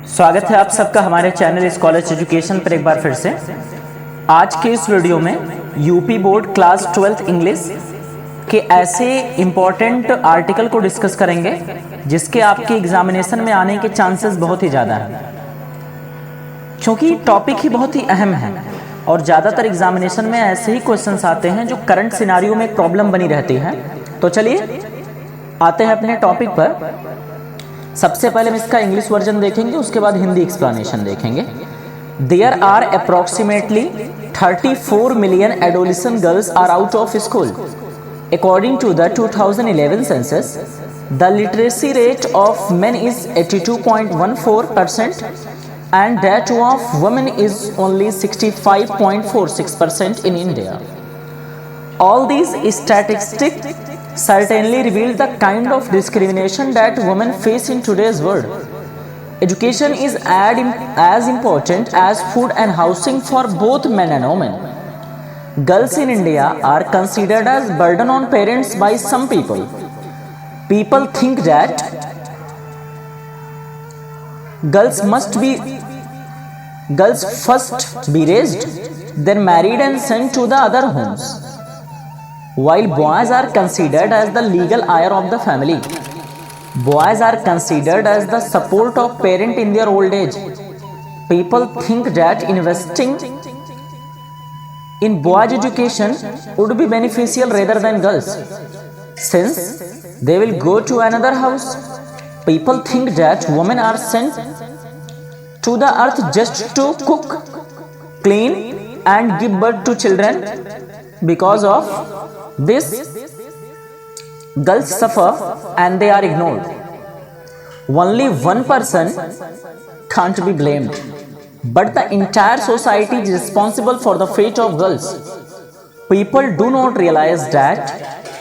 स्वागत है आप सबका हमारे चैनल स्कॉलर्स एजुकेशन पर एक बार फिर से। आज के इस वीडियो में UP board class 12th English के ऐसे इम्पॉर्टेंट आर्टिकल को डिस्कस करेंगे जिसके आपके एग्जामिनेशन में आने के चांसेस बहुत ही ज़्यादा हैं, क्योंकि टॉपिक ही बहुत ही अहम है और ज़्यादातर एग्जामिनेशन में ऐसे ही क्वेश्चंस आते हैं जो करंट सिनारियो में एक प्रॉब्लम बनी रहती है। तो चलिए आते हैं अपने टॉपिक पर। सबसे पहले हम इसका इंग्लिश वर्जन देखेंगे, उसके बाद हिंदी एक्सप्लेनेशन देखेंगे। There are approximately 34 million adolescent girls are out of school according to the 2011 census. The literacy rate of men is 82.14% and that of women is only 65.46% in India. All these statistics certainly reveal the kind of discrimination that women face in today's world. Education is as important as food and housing for both men and women. Girls in India are considered as burden on parents by some people. People think that girls first be raised, then married and sent to the other homes, while boys are considered as the legal heir of the family. Boys are considered as the support of parent in their old age. People think that investing in boys' education would be beneficial rather than girls, since they will go to another house. People think that women are sent to the earth just to cook, clean and give birth to children. Because of this, girls suffer and they are ignored. Only one person can't be blamed, but the entire society is responsible for the fate of girls. People do not realize that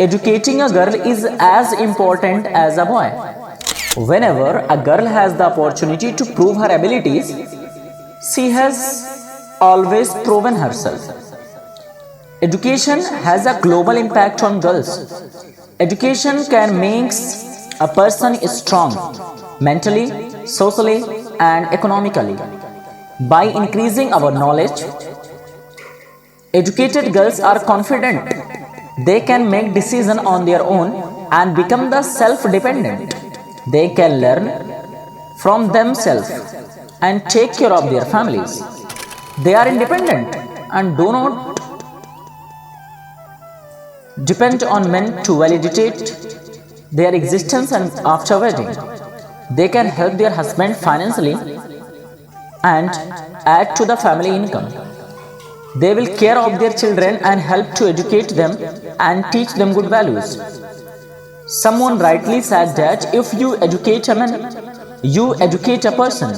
educating a girl is as important as a boy. Whenever a girl has the opportunity to prove her abilities, she has always proven herself. Education has a global impact on girls. Education can make a person strong mentally, socially, and economically. By increasing our knowledge, educated girls are confident. They can make decisions on their own and become the self-dependent. They can learn from themselves and take care of their families. They are independent and do not depend on men to validate their existence and after wedding. They can help their husband financially and add to the family income. They will care of their children and help to educate them and teach them good values. Someone rightly said that if you educate a man, you educate a person.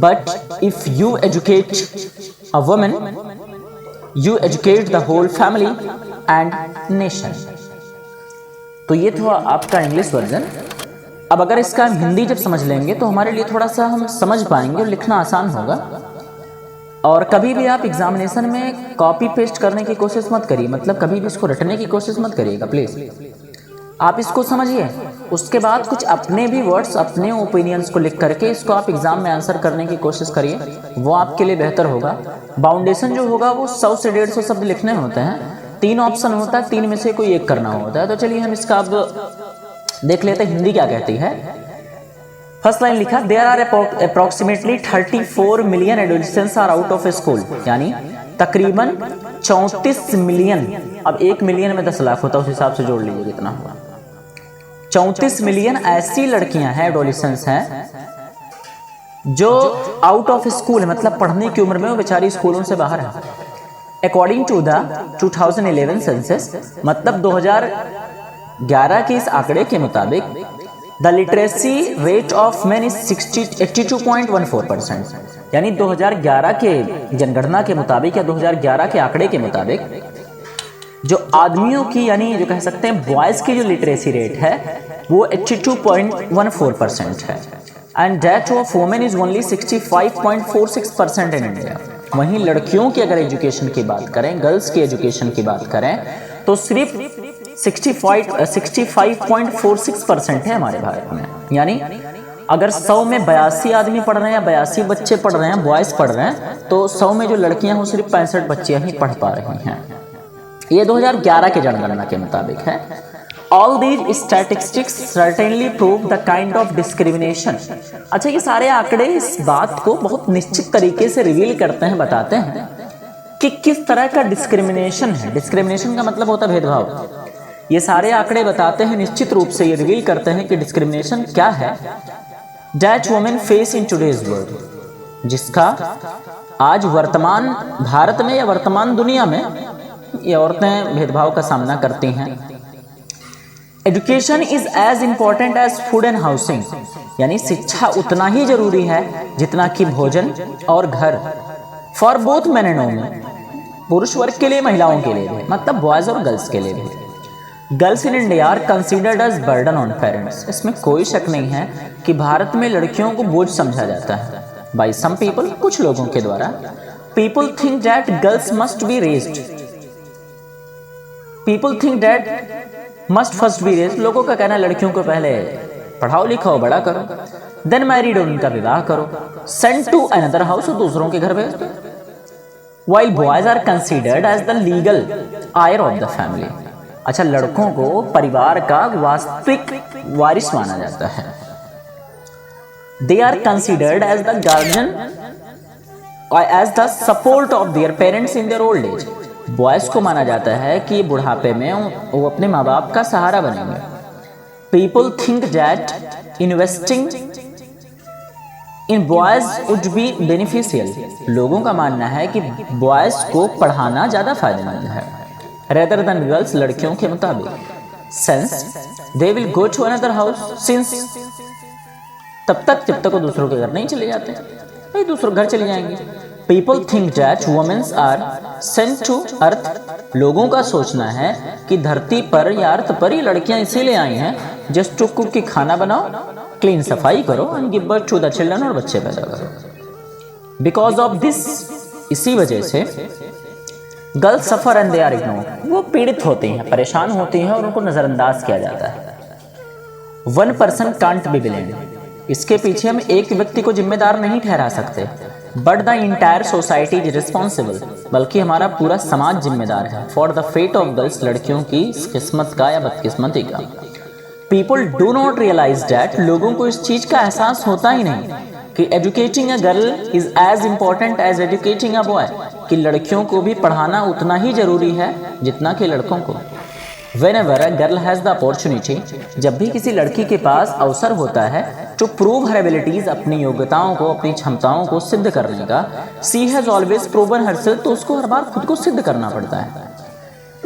But if you educate a woman, you educate the whole family and nation. तो ये था आपका English version. अब अगर इसका हम हिंदी जब समझ लेंगे तो हमारे लिए थोड़ा सा हम समझ पाएंगे और लिखना आसान होगा। और कभी भी आप एग्जामिनेशन में कॉपी पेस्ट करने की कोशिश मत करिए, मतलब कभी भी इसको रटने की कोशिश मत करिएगा प्लीज़। आप इसको समझिए, उसके बाद कुछ अपने भी वर्ड्स, अपने ओपिनियंस को लिख करके इसको आप एग्जाम में आंसर करने की कोशिश करिए, वो आपके लिए बेहतर होगा। बाउंडेशन जो होगा वो 100 से 150 शब्द लिखने होते हैं, 3 ऑप्शन होता है, 3 में से कोई एक करना होता है। तो चलिए हम इसका अब देख लेते हैं हिंदी क्या कहती है। फर्स्ट लाइन लिखा, there are approximately 34 million adolescents are out of school, यानी तकरीबन 34 मिलियन। अब 1 मिलियन में 10 लाख होता है, उस हिसाब से जोड़ लीजिए कितना हुआ। 34 मिलियन ऐसी लड़कियां हैं, एडोलेसेंट्स हैं, जो आउट ऑफ स्कूल है, मतलब पढ़ने की उम्र में वो बेचारी स्कूलों से बाहर है। अकॉर्डिंग टू द 2011 सेंसस, मतलब 2011 के इस आंकड़े के मुताबिक, the literacy rate of men is 82.14%, यानी 2011 के जनगणना के मुताबिक या 2011 के आंकड़े के मुताबिक जो आदमियों की, यानी जो कह सकते हैं बॉयज़ की जो लिटरेसी रेट है वो 82.14% है, and that of women is only 65.46% in India. वहीं लड़कियों की अगर एजुकेशन की बात करें, गर्ल्स की एजुकेशन की बात करें, तो सिर्फ 65.46% है हमारे भारत में, यानी अगर 100 में 82 आदमी पढ़ रहे हैं या 82 बच्चे पढ़ रहे हैं, बॉयज़ पढ़ रहे हैं, तो 100 में जो लड़कियां हैं वो सिर्फ 65 बच्चियां ही पढ़ पा रही हैं। ये 2011 के जनगणना के मुताबिक है। All these statistics certainly prove the kind of discrimination। अच्छा, ये सारे आंकड़े इस बात को बहुत निश्चित तरीके से रिवील करते हैं, बताते हैं कि किस तरह का डिस्क्रिमिनेशन है। डिस्क्रिमिनेशन का मतलब होता है भेदभाव। ये सारे आंकड़े बताते हैं, निश्चित रूप से ये रिवील करते हैं कि डिस्क्रिमिनेशन क्या है that women face in today's world, जिसका आज वर्तमान भारत में या वर्तमान दुनिया में ये औरतें भेदभाव का सामना करती हैं। Education is as important as food and housing, यानी शिक्षा उतना ही जरूरी है जितना कि भोजन और घर। For both men and women, पुरुष वर्ग के लिए, महिलाओं के लिए भी, मतलब बॉयज और गर्ल्स के लिए भी। Girls in India are considered as burden on parents. इसमें कोई शक नहीं है कि भारत में लड़कियों को बोझ समझा जाता है बाई सम पीपल, कुछ लोगों के द्वारा। People think that girls must be raised, people think that must first be raised. लोगों का कहना है लड़कियों को पहले पढ़ाओ लिखाओ, बड़ा करो, देन मैरिड, उनका विवाह करो, सेंड टू अनदर हाउस, दूसरों के घर भेज दो। While boys are considered as the legal heir of the family. अच्छा, लड़कों को परिवार का वास्तविक वारिस माना जाता है। They are considered as the guardian as the support of their parents in their old age. Boys को माना जाता है कि बुढ़ापे में वो अपने माँ बाप का सहारा बनेंगे। People think that investing in boys would be beneficial. लोगों का मानना है कि बॉयज को पढ़ाना ज्यादा फायदेमंद है रेदर देन गर्ल्स, लड़कियों के मुताबिक। Since they will go to another house, since तब तक जब तक वो दूसरों के घर नहीं चले जाते, नहीं दूसरों घर चले जाएंगे। People think that womens are sent to earth. लोगों का सोचना है कि धरती पर या अर्थ पर ही लड़कियां इसीलिए आई हैं जस्ट टू कुक, की खाना बनाओ, क्लीन सफाई करो, and give birth to the children, और बच्चे पैदा करो। बिकॉज ऑफ दिस, इसी वजह से girls suffer and they are ignored. वो पीड़ित होती हैं, परेशान होती हैं और उनको नजरअंदाज किया जाता है। One person can't be blamed. इसके पीछे हम एक व्यक्ति को जिम्मेदार नहीं ठहरा सकते, but the entire society is responsible, बल्कि हमारा पूरा समाज जिम्मेदार है for the fate of girls, लड़कियों की किस्मत का या बदकिस्मती का। People do not realise that, लोगों को इस चीज का एहसास होता ही नहीं कि educating a girl is as important as educating a boy, कि लड़कियों को भी पढ़ाना उतना ही जरूरी है जितना कि लड़कों को। Whenever a girl has the opportunity, जब भी किसी लड़की के पास अवसर होता है to prove her abilities, अपनी योग्यताओं को, अपनी क्षमताओं को सिद्ध करने का, she has always proven herself, तो उसको हर बार खुद को सिद्ध करना पड़ता है।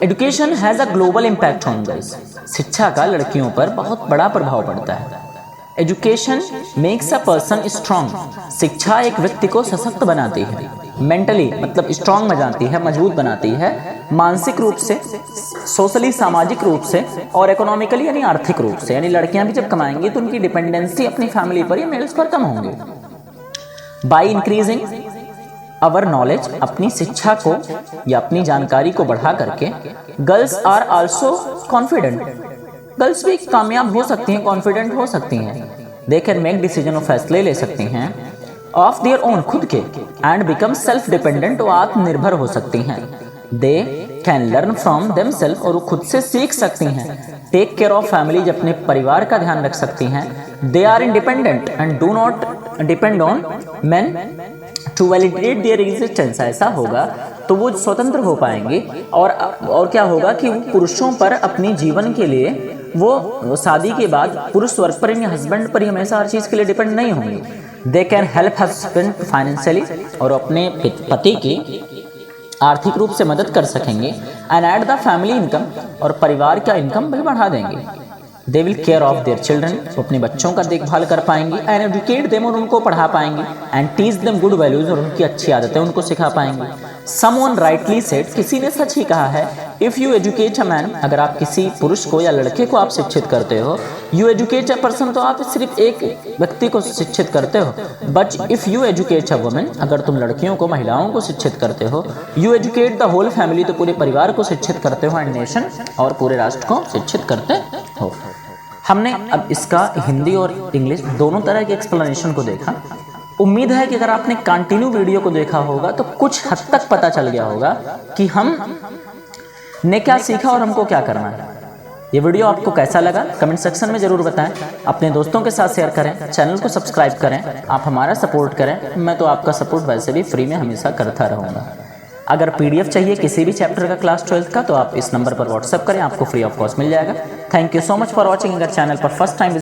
Education has a global impact on girls, शिक्षा का लड़कियों पर बहुत बड़ा प्रभाव पड़ता है। Education makes a person strong, शिक्षा एक व्यक्ति को सशक्त बनाती है। मेंटली मतलब स्ट्रांग बनाती है, मजबूत बनाती है, मानसिक रूप से, सोशली सामाजिक रूप से, और इकोनॉमिकली यानी आर्थिक रूप से। यानी लड़कियां भी जब कमाएंगी तो उनकी डिपेंडेंसी अपनी फैमिली पर या मेल्स पर कम होंगे। बाय इंक्रीजिंग अवर नॉलेज, अपनी शिक्षा को या अपनी जानकारी को बढ़ा करके, girls are also confident, girls भी कामयाब हो सकती हैं, कॉन्फिडेंट हो सकती हैं। दे कैन मेक डिसीजन, फैसले ले सकती हैं ऑफ देयर ओन, खुद के, एंड बिकम सेल्फ डिपेंडेंट, वो आत्मनिर्भर हो सकती हैं। They can learn from them self, और वो खुद से सीख सकती हैं। टेक केयर ऑफ फैमिली, अपने परिवार का ध्यान रख सकती हैं। They are independent and do not depend on men to validate their existence. ऐसा होगा तो वो स्वतंत्र हो पाएंगे, और क्या होगा कि वो पुरुषों पर अपनी जीवन के लिए वो शादी के बाद पुरुष वर्ग पर या हस्बैंड पर ही हमेशा हर चीज़ के लिए डिपेंड नहीं होंगे। They can help husband financially, और अपने पति की आर्थिक रूप से मदद कर सकेंगे। And at the family income, और परिवार का इनकम भी बढ़ा देंगे। They will care of their children, वो अपने बच्चों का देखभाल कर पाएंगे। एंड एजुकेट देम, और उनको पढ़ा पाएंगे। And teach them good values, और उनकी अच्छी आदतें उनको सिखा पाएंगे। समवन राइटली सेड, किसी ने सच ही कहा है, if you educate a man, अगर आप किसी पुरुष को या लड़के को आप शिक्षित करते हो, यू एजुकेट अ पर्सन, तो आप सिर्फ एक व्यक्ति को शिक्षित करते हो। But if you educate a women, अगर तुम लड़कियों को, महिलाओं को शिक्षित करते हो, you educate the whole family, तो पूरे परिवार को शिक्षित करते हो। एंड नेशन, और पूरे राष्ट्र को शिक्षित करते हो। हमने अब इसका हिंदी और इंग्लिश दोनों तरह के एक्सप्लेनेशन को देखा। उम्मीद है कि अगर आपने कंटिन्यू वीडियो को देखा होगा तो कुछ हद तक पता चल गया होगा कि हम ने क्या सीखा और हमको क्या करना है। ये वीडियो आपको कैसा लगा कमेंट सेक्शन में ज़रूर बताएं, अपने दोस्तों के साथ शेयर करें, चैनल को सब्सक्राइब करें, आप हमारा सपोर्ट करें। मैं तो आपका सपोर्ट वैसे भी फ्री में हमेशा करता रहूँगा। अगर PDF चाहिए किसी भी चैप्टर का क्लास 12th का तो आप इस नंबर पर व्हाट्सएप करें, आपको फ्री ऑफ कॉस्ट मिल जाएगा। Thank you so much for watching. अगर चैनल पर फर्स्ट टाइम